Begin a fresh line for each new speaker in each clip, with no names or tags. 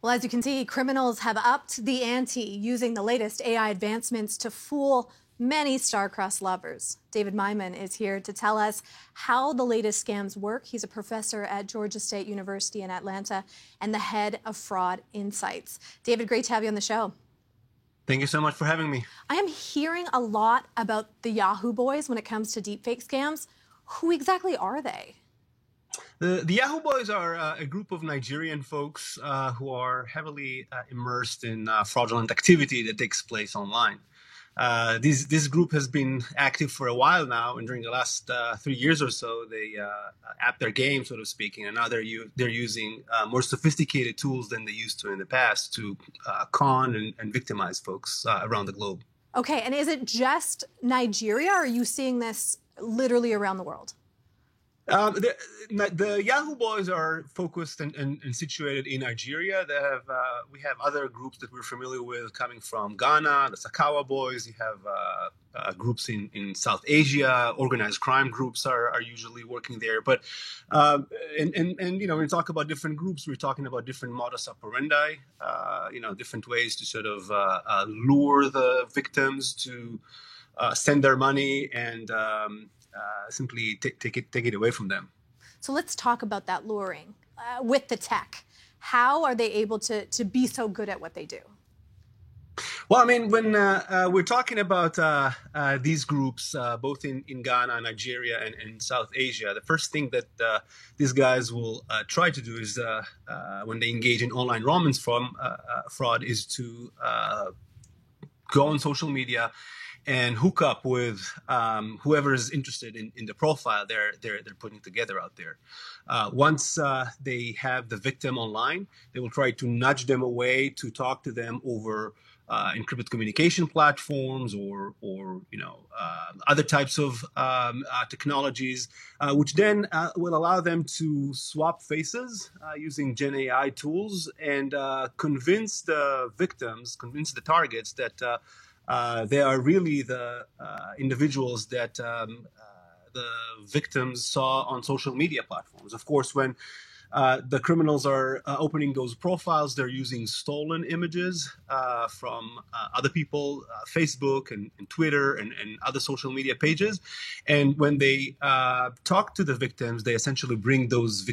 Well, as you can see, criminals have upped the ante using the latest AI advancements to fool many star-crossed lovers. David Myman is here to tell us how the latest scams work. He's a professor at Georgia State University in Atlanta and the head of Fraud Insights. David, great to have you on the show.
Thank you so much for having me.
I am hearing a lot about the Yahoo Boys when it comes to deepfake scams. Who exactly are they?
The Yahoo Boys are a group of Nigerian folks who are heavily immersed in fraudulent activity that takes place online. This group has been active for a while now, and during the last 3 years or so, they upped their game, so to speak, and now they're using more sophisticated tools than they used to in the past to con and victimize folks around the globe.
Okay, and is it just Nigeria, or are you seeing this literally around the world?
The Yahoo Boys are focused and situated in Nigeria. We have other groups that we're familiar with coming from Ghana, the Sakawa Boys. You have groups in South Asia. Organized crime groups are usually working there. But when we talk about different groups, we're talking about different modus operandi. Different ways to sort of lure the victims to send their money and simply take it away from them.
So let's talk about that luring with the tech. How are they able to be so good at what they do?
Well, I mean, when we're talking about these groups, both in Ghana, Nigeria, and South Asia, the first thing that these guys will try to do is, when they engage in online romance fraud, is to go on social media and hook up with whoever is interested in the profile they're putting together out there. Once they have the victim online, they will try to nudge them away to talk to them over encrypted communication platforms or other types of technologies, which then will allow them to swap faces using Gen AI tools and convince the targets that they are really the individuals that the victims saw on social media platforms. Of course, when the criminals are opening those profiles, they're using stolen images from other people, Facebook and Twitter and other social media pages. And when they talk to the victims, they essentially bring those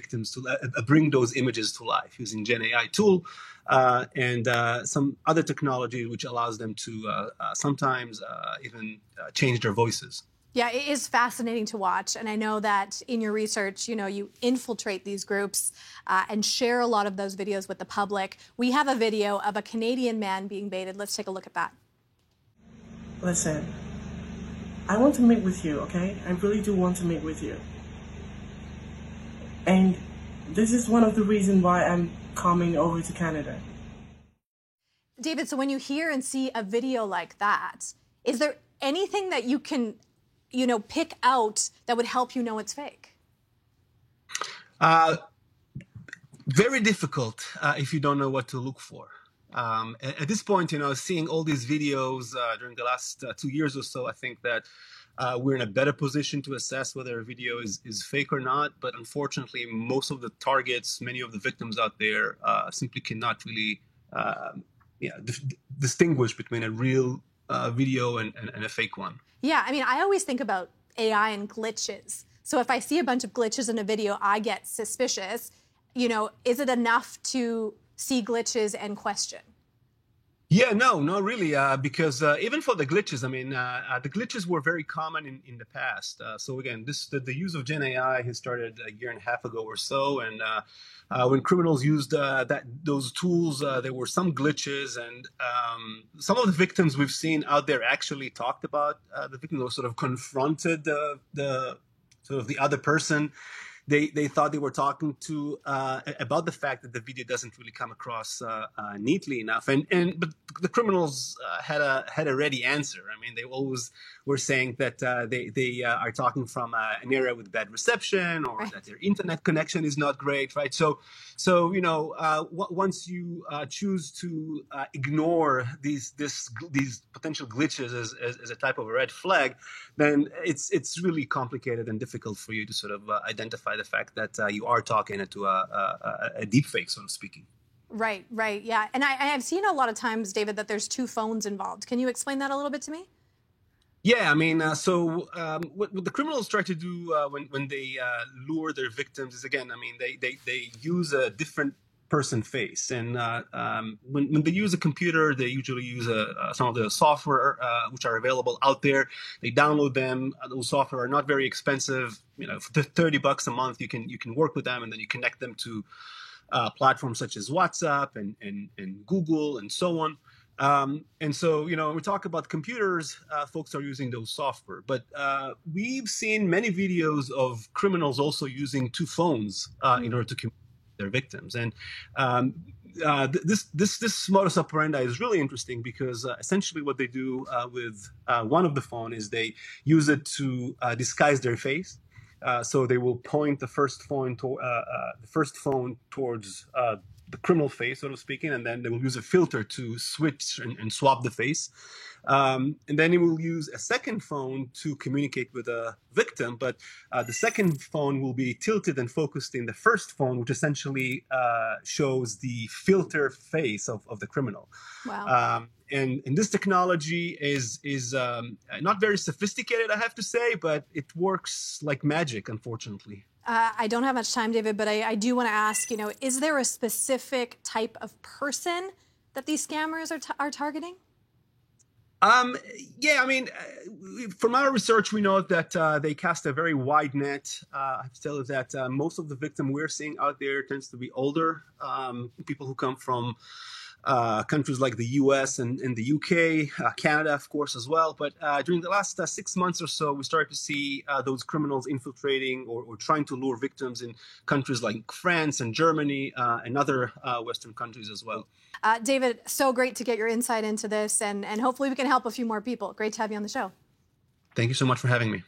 images to life using Gen AI tool and some other technology which allows them to sometimes even change their voices.
Yeah, it is fascinating to watch. And I know that in your research, you infiltrate these groups and share a lot of those videos with the public. We have a video of a Canadian man being baited. Let's take a look at that.
Listen, I want to meet with you, okay? I really do want to meet with you. And this is one of the reasons why I'm coming over to Canada.
David, so when you hear and see a video like that, is there anything that you can pick out that would help you know it's fake?
Very difficult if you don't know what to look for. At this point, seeing all these videos during the last 2 years or so, I think that we're in a better position to assess whether a video is fake or not. But unfortunately, most of the targets, many of the victims out there simply cannot really distinguish between a real video and a fake one.
Yeah, I mean, I always think about AI and glitches. So if I see a bunch of glitches in a video, I get suspicious. Is it enough to see glitches and question?
Yeah, no, not really, because even for the glitches, I mean, the glitches were very common in the past. So again, the use of Gen AI has started a year and a half ago or so, and when criminals used those tools, there were some glitches, and some of the victims we've seen out there actually talked about the victim, or sort of confronted the other person. They thought they were talking to about the fact that the video doesn't really come across neatly enough, but the criminals had a ready answer. I mean, they always were saying that they are talking from an area with bad reception, or that their internet connection is not great, right? So once you choose to ignore these potential glitches as a type of a red flag, then it's really complicated and difficult for you to sort of identify the fact that you are talking to a deep fake, so to speaking.
Right, right, yeah. And I've seen a lot of times, David, that there's two phones involved. Can you explain that a little bit to me?
Yeah, I mean, what the criminals try to do when they lure their victims is, again, I mean, they use a different person face, and when they use a computer, they usually use some of the software which are available out there. They download them. Those software are not very expensive. You know, for $30 a month, you can work with them, and then you connect them to platforms such as WhatsApp and Google and so on. And so, you know, when we talk about computers, folks are using those software. But we've seen many videos of criminals also using two phones in order to communicate with their victims. And this modus operandi is really interesting because essentially what they do with one of the phone is they use it to disguise their face. So they will point the first phone towards the criminal face, so to speak, and then they will use a filter to switch and swap the face. And then he will use a second phone to communicate with a victim, but the second phone will be tilted and focused in the first phone, which essentially shows the filter face of the criminal.
Wow.
And this technology is not very sophisticated, I have to say, but it works like magic, unfortunately.
I don't have much time, David, but I do want to ask, you know, is there a specific type of person that these scammers are targeting?
Yeah, I mean, from our research, we know that they cast a very wide net. I have to tell you that most of the victims we're seeing out there tends to be older, people who come from countries like the US and the UK, Canada, of course, as well. But during the last 6 months or so, we started to see those criminals infiltrating or trying to lure victims in countries like France and Germany and other Western countries as well.
David, so great to get your insight into this, and hopefully we can help a few more people. Great to have you on the show.
Thank you so much for having me.